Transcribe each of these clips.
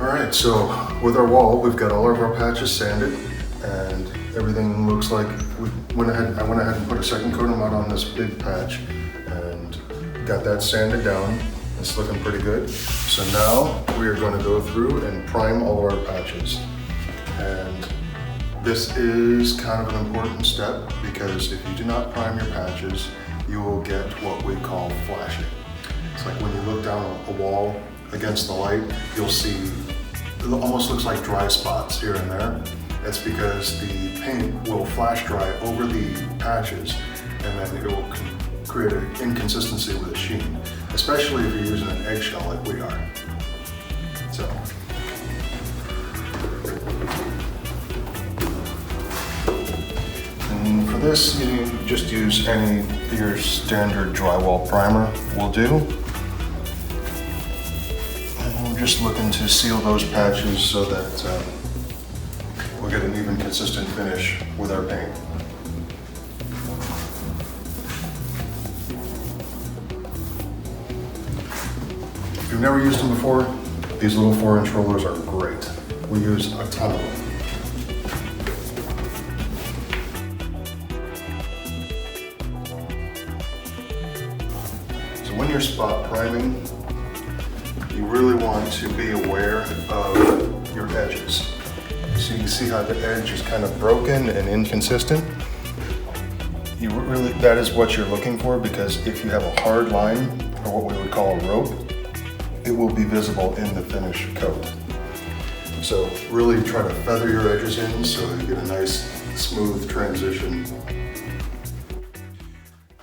All right, so with our wall, we've got all of our patches sanded and everything looks like I went ahead and put a second coat of mud on this big patch and got that sanded down. It's looking pretty good. So now we are going to go through and prime all of our patches. And this is kind of an important step because if you do not prime your patches, you will get what we call flashing. It's like when you look down a wall against the light, you'll see it almost looks like dry spots here and there. That's because the paint will flash dry over the patches and then it will create an inconsistency with the sheen, especially if you're using an eggshell like we are. So. And for this, you just use your standard drywall primer will do. We're just looking to seal those patches so that we'll get an even consistent finish with our paint. If you've never used them before, these little 4-inch rollers are great. We use a ton of them. So when you're spot priming, you really want to be aware of your edges. So you can see how the edge is kind of broken and inconsistent. That is what you're looking for, because if you have a hard line, or what we would call a rope, it will be visible in the finished coat. So really try to feather your edges in so you get a nice smooth transition.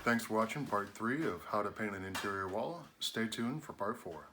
Thanks for watching part 3 of how to paint an interior wall. Stay tuned for part 4.